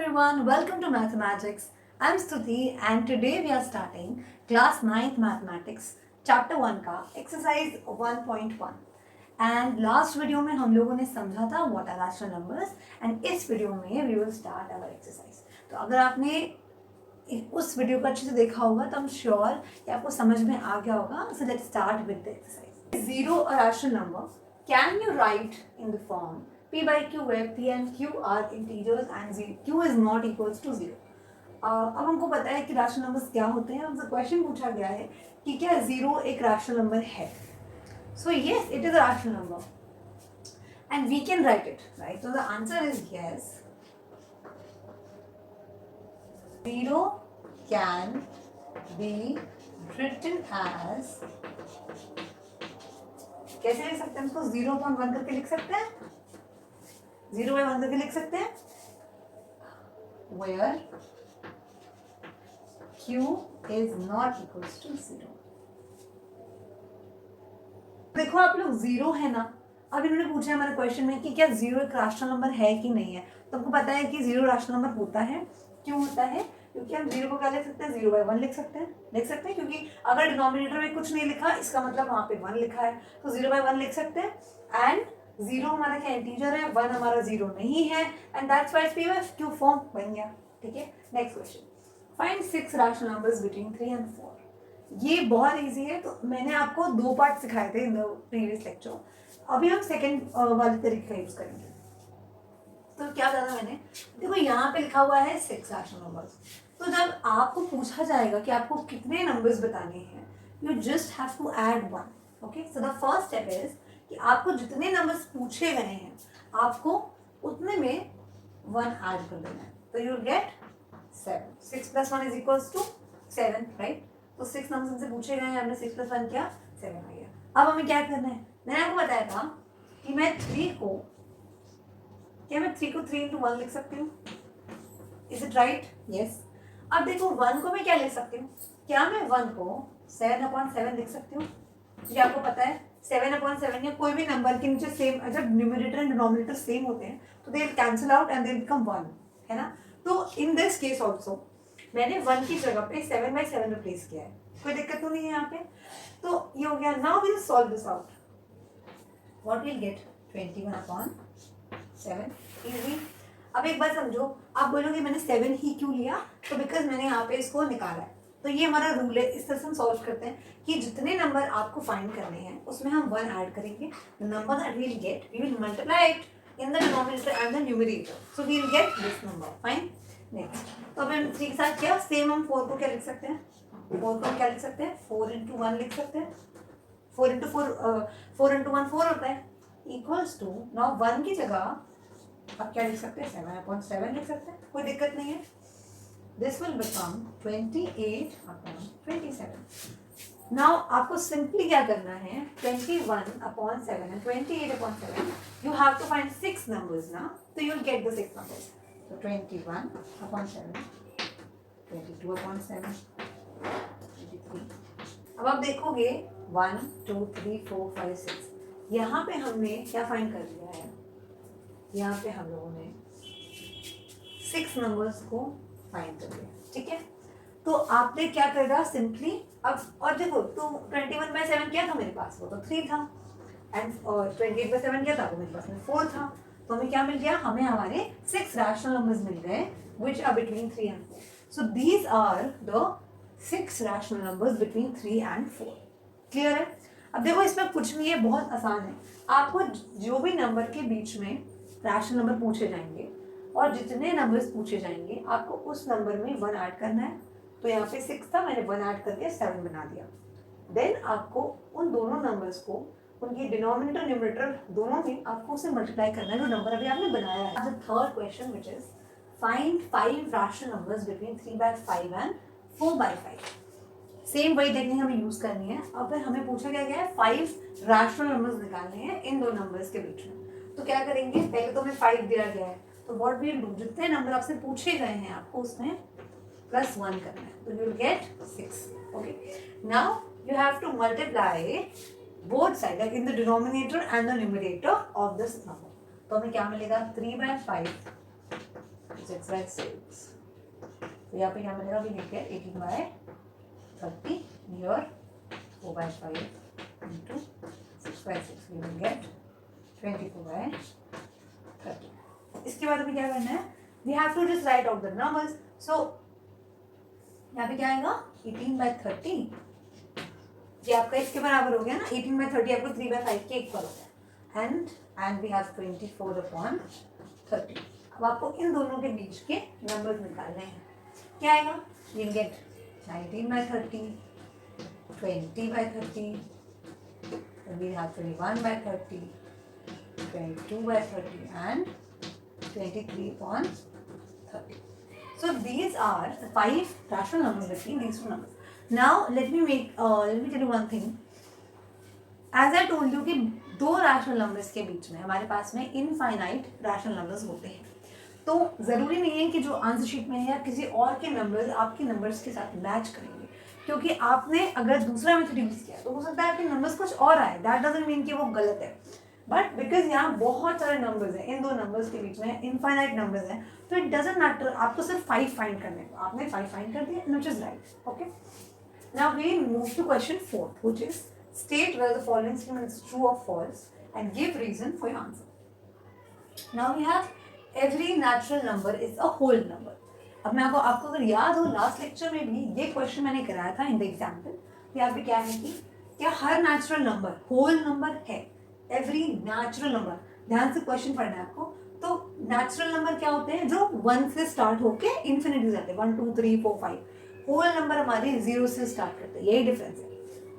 everyone, welcome to Mathematics. I'm Stuti and today we are starting class 9th Mathematics chapter 1 का exercise 1.1 and last video में हम लोगों ने समझा था what are rational numbers and इस वीडियो में we will start our exercise. तो अगर आपने उस वीडियो को अच्छे से देखा होगा तो I'm sure कि आपको समझ में आ गया होगा. So let's start with the exercise. Zero a rational number. Can you write in the form P by Q where P and Q are integers and Q is not equals to 0. अब हमको पता है कि rational numbers क्या होते हैं. हमसे question पूछा गया है कि क्या 0 एक रैशनल नंबर है. So yes, it is a rational number and we can write it, right. So the answer is yes. 0 can be written as, कैसे लिख सकते हैं इसको? 0/1 करके लिख सकते हैं. 0/1 करके लिख सकते हैं. Where Q is not equals to 0. देखो आप लोग 0 है ना. अब इन्होंने पूछा है हमारे क्वेश्चन में कि क्या 0 एक रैशनल नंबर है कि नहीं है. तो हमको पता है कि 0 रैशनल नंबर होता है. क्यों होता है? क्योंकि हम 0 को क्या लिख सकते हैं? 0/1 लिख सकते हैं. क्योंकि अगर डिनोमिनेटर में कुछ नहीं लिखा इसका मतलब वहाँ पे 1 लिखा है, तो 0/1 लिख सकते हैं. एंड 0 हमारा क्या इंटीजर है, 1 हमारा 0 नहीं है, and that's why PF Q form बन गया. ठीक है. Next question, find 6 rational numbers between 3 and 4. ये बहुत इजी है. तो मैंने आपको 2 पार्ट सिखाए थे इन द प्रीवियस लेक्चर. अभी हम सेकंड वाले तरीके का यूज करेंगे. तो क्या करा मैंने, देखो यहाँ पे लिखा हुआ है 6 रैशनल नंबर्स. तो जब आपको पूछा जाएगा कि आपको कितने नंबर्स बताने हैं, you just have to add 1. Okay. So the first step is कि आपको जितने नंबर्स पूछे गए हैं आपको उतने में 1 ऐड कर देना है. तो यू विल गेट 7. 6 + 1 = 7, राइट. तो 6 नंबर्स हमसे पूछे गए हैं, हमने 6 + 1 किया, 7 आ गया. अब हमें क्या करना है? मैंने आपको बताया था कि मैं 3 को 3 into 1 लिख सकती हूँ. Is it right? यस. अब देखो 1 को मैं क्या लिख सकती हूँ? क्या मैं 1 को 7/7 लिख सकती हूँ? ये आपको पता है 7/7 या कोई भी नंबर के नीचे सेम, जब न्यूमरेटर एंड डिनोमिनेटर सेम होते हैं तो they will cancel out and they will become 1, है ना. तो इन दिस केस ऑल्सो मैंने 1 की जगह पे 7/7 रिप्लेस किया है. कोई दिक्कत तो नहीं है यहाँ पे. तो ये हो गया. Now we will solve this out. What will get? 21/7. Easy. अब एक बात समझो, आप बोलोगे मैंने 7 ही क्यों लिया? तो बिकॉज मैंने यहाँ पे इसको निकाला है. तो ये हमारा रूल है. इस तरह से हम सॉल्व करते हैं कि जितने नंबर आपको फाइंड करने हैं उसमें हम 1 ऐड करेंगे. The number that we will get, we will multiply it in the denominator and the numerator. So we will get this number. Fine. Next, तो अब हम 3 के साथ क्या सेम, हम 4 को क्या लिख सकते हैं? 4 को क्या लिख सकते हैं? 4 into 1 लिख सकते हैं. 4 into 1 4 होता है. इक्वल्स टू, नाउ 1 की जगह अब क्या लिख सकते हैं? 7/7 लिख सकते हैं. कोई दिक्कत नहीं है. This will become 28/27. नाउ आपको सिंपली क्या करना है? 21/7 and 28/7 you have to find 6 numbers ना. तो you will get the 6 numbers. तो 21/7, 22/7, 23. अब आप देखोगे 1 2 3 4 5 6. यहाँ पे हमने क्या फाइंड कर लिया है? यहाँ पे हम लोगों ने 6 नंबर्स को फाइंड कर लिया. ठीक है. तो आपने क्या करेगा सिंपली. अब और देखो, तो 21/7 क्या था मेरे पास? वो तो 3 था. एंड 28/7 क्या था? वो मेरे पास में 4 था. तो हमें क्या मिल गया? हमें हमारे 6 रैशनल नंबर्स मिल गए which are between 3 and 4. So these are the 6 rational numbers between 3 and 4. Clear है? अब देखो इसमें कुछ नहीं है, बहुत आसान है. आपको जो भी नंबर के बीच में रैशनल नंबर पूछे जाएंगे और जितने नंबर्स पूछे जाएंगे आपको उस नंबर में 1 ऐड करना है. तो यहाँ पे 6 था, मैंने 1 ऐड करके 7 बना दिया. देन आपको उन दोनों नंबर्स को उनकी डिनोमिनेटर न्यूमरेटर दोनों में आपको उसे मल्टीप्लाई करना है जो नंबर अभी आपने बनाया है. The third question which is find 5 rational numbers between 3/5 and 4/5. Same वही टेक्निक हमें यूज करनी है. अब हमें पूछा गया है 5 रैशनल नंबर्स निकालने हैं इन दो नंबर्स के बीच में. तो क्या करेंगे? पहले तो हमें 5 दिया गया है. तो व्हाट वी विल डू, जितने नंबर आपसे पूछे गए हैं आपको उसमें +1 करना है. तो you will gate 6. Okay. Now you have to multiply both sides, like in the denominator and the numerator of this number. तो हमें क्या मिलेगा? 3/5 6/6. तो यहाँ पे क्या मिलेगा, भी लिख के 18/30 here 4/5 into 6/6 we will get 24/30. इसके बाद हमें क्या करना है, we have to just write out the numbers. So यहाँ पे क्या आएगा 18/30, ये आपका इसके बराबर हो गया ना, 18/30 आपको 3/5 के इक्वल हो गया, and we have 24/30. अब आपको इन दोनों के बीच के नंबर्स निकालने हैं. क्या आएगा, you get 19/30, 20/30, then we have 21/30, 22/30 and 23/30. So these are the 5 rational numbers between these two numbers. Now let me tell you one thing. As I told you कि दो रैशनल नंबर्स के बीच में हमारे पास में इनफाइनाइट रैशनल नंबर्स होते हैं, तो ज़रूरी नहीं है कि जो आंसर शीट में है या किसी और के नंबर्स आपके नंबर्स के साथ मैच करेंगे, क्योंकि आपने अगर दूसरा मेथड यूज़ किया तो हो सकता है आपके नंबर्स कुछ और आए, दैट डजंट मीन कि वो गलत है. बट बिकॉज यहाँ बहुत सारे नंबर्स हैं, इन दो नंबर्स के बीच में इनफाइनाइट नंबर्स हैं, तो इट डजंट मैटर, आपको सिर्फ 5 फाइंड करने को, आपने 5 फाइंड कर दिया, which is right. Okay, now we move to question 4, which is state whether the following statement is true और false and give reason for your answer. Now we have every natural number is a whole number. अब मैं आपको अगर याद हो last lecture में भी ये क्वेश्चन मैंने कराया था इन द एग्जाम्पल. यहाँ पे क्या है कि क्या हर नेचुरल नंबर होल नंबर है, एवरी नेचुरल नंबर. ध्यान से क्वेश्चन पढ़ना है आपको. तो नेचुरल नंबर क्या होते हैं, जो 1 से स्टार्ट होके इन्फिनिटी जाते हैं, 1 2 3 4 5. होल नंबर हमारे 0 से स्टार्ट करते हैं, यही डिफरेंस है.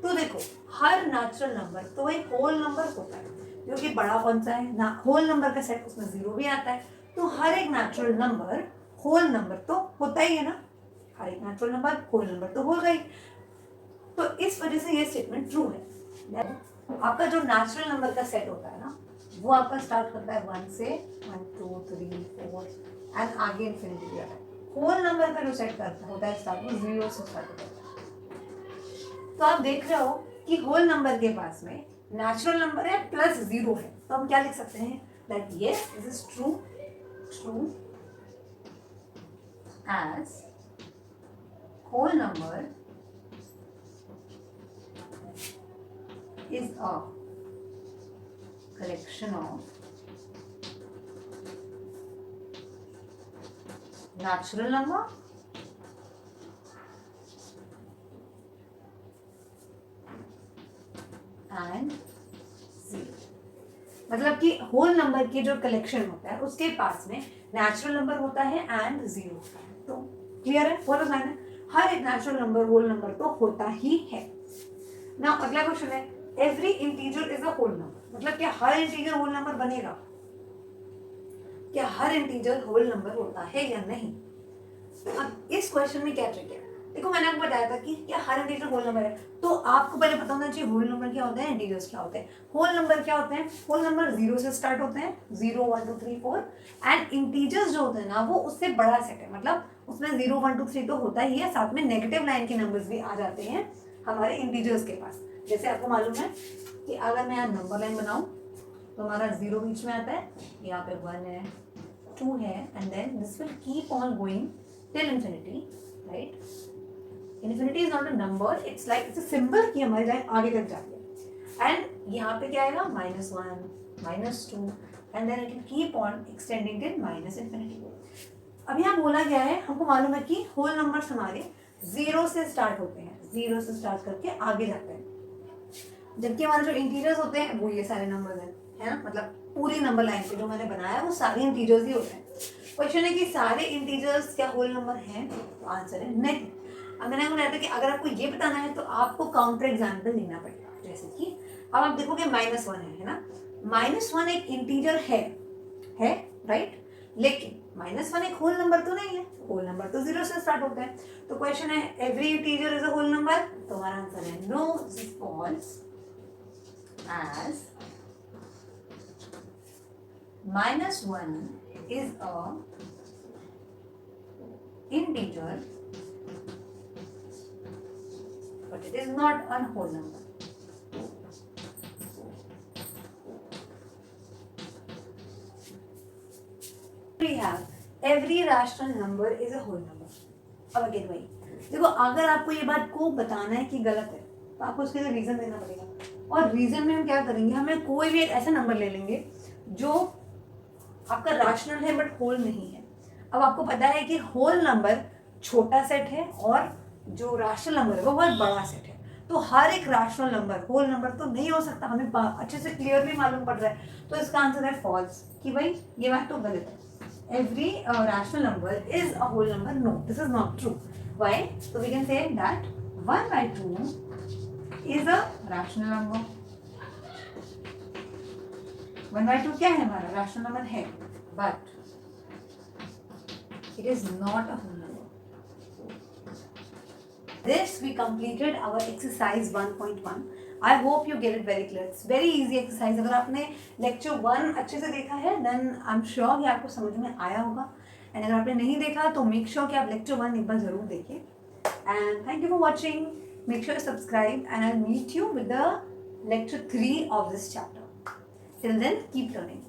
तो देखो हर नेचुरल नंबर तो एक होल नंबर होता है, क्योंकि बड़ा कौन सा है ना, होल नंबर का सेट, उसमें 0 भी आता है. तो हर एक नेचुरल नंबर होल नंबर तो होता ही है ना, हर एक नेचुरल नंबर होल नंबर तो होगा ही. तो इस वजह से ये स्टेटमेंट ट्रू है. आपका जो नेचुरल नंबर का सेट होता है ना, वो आपका स्टार्ट करता है 1 से, 1 2 3 4 एंड आगे इन्फिनिटी भी आता है. होल नंबर का जो सेट करता होता है स्टार्ट, वो 0 से स्टार्ट होता है. तो आप देख रहे हो कि होल नंबर के पास में नेचुरल नंबर है प्लस 0 है, तो हम क्या लिख सकते हैं, that yes this is true as whole number is a collection of natural number and zero. मतलब कि होल नंबर की जो कलेक्शन होता है उसके पास में नेचुरल नंबर होता है एंड 0 होता है. तो क्लियर है, फॉलो करना है. हर एक नेचुरल नंबर होल नंबर तो होता ही है. नाउ अगला क्वेश्चन है, every integer is a whole number. मतलब क्या हर इंटीजर होल नंबर बनेगा, क्या हर इंटीजर होल नंबर होता है या नहीं. अब इस क्वेश्चन में क्या ट्रिक है, देखो मैंने आपको बताया था कि क्या हर इंटीजर होल नंबर है, तो आपको पहले पता होना चाहिए होल नंबर क्या होते हैं, इंटीजर्स क्या होते हैं. होल नंबर क्या होते हैं, होल नंबर 0 से स्टार्ट होते हैं, 0 1 2 3 4 एंड इंटीजर्स जो होते हैं ना वो उससे बड़ा सेट है, मतलब उसमें 0 1 2 3 तो होता ही है, साथ में नेगेटिव लाइन के नंबर्स भी आ जाते हैं हमारे इंटीजर्स के पास. जैसे आपको मालूम है कि अगर मैं यहाँ नंबर लाइन बनाऊँ तो हमारा 0 बीच में आता है, यहाँ पे 1 है 2 है and then this will keep on going till infinity, right. Infinity is not a number, it's like it's a symbol कि हमारी लाइन आगे तक जाती है. एंड यहाँ पे क्या आएगा, -1 -2 and then it will keep on extending till minus infinity. अब यहाँ बोला गया है, हमको मालूम है कि होल नंबर्स हमारे 0 से स्टार्ट होते हैं, 0 से स्टार्ट करके आगे जाते हैं, जबकि हमारे जो इंटीजर्स होते हैं वो ये सारे नंबर्स हैं, है ना. मतलब पूरी नंबर लाइन पे जो मैंने बनाया वो सारे इंटीजर्स ही होते हैं. क्वेश्चन है कि सारे इंटीजर्स क्या होल नंबर हैं, तो आंसर है नहीं. अब मैंने आपको बताया था कि अगर आपको ये बताना है तो आपको काउंटर एग्जाम्पल लेना पड़ेगा. जैसे कि अब आप देखोगे -1 है ना, -1 एक इंटीजर है राइट, लेकिन -1 एक होल नंबर तो नहीं है, होल नंबर तो 0 से स्टार्ट होता है. तो क्वेश्चन है every integer is a whole number, तो हमारा आंसर है no, this is false, as -1 is a integer but it is not a whole number. We have every rational number is a whole number. अब again वही, देखो अगर आपको ये बात को बताना है कि गलत है तो आपको उसके लिए रीजन देना पड़ेगा। और रीजन में हम क्या करेंगे, हमें कोई भी एक ऐसा नंबर ले लेंगे जो आपका रैशनल है बट होल नहीं है। अब आपको पता है कि होल नंबर छोटा सेट है और जो रैशनल नंबर है वो बहुत बड़ा सेट है। तो हर एक रैशनल नंबर होल नंबर तो नहीं हो सकता, हमें अच्छे से क्लियरली मालूम पड़ रहा है। तो इसका आंसर है फॉल्स, कि भाई ये बात तो गलत है। Every rational number is a whole number, no this is not true. Why? so we can say that 1/2 is a rational number। 1/2 क्या है हमारा? रैशनल नंबर है, but it is not a whole number। This we completed our exercise 1.1। I hope you get it very clear। It's very easy exercise। अगर आपने lecture 1 अच्छे से देखा है then I'm sure कि आपको समझ में आया होगा। एंड अगर आपने नहीं देखा तो make sure कि आप lecture 1 एक बार जरूर देखिए। And thank you for watching। Make sure you subscribe and I'll meet you with the lecture 3 of this chapter। Till then, keep learning।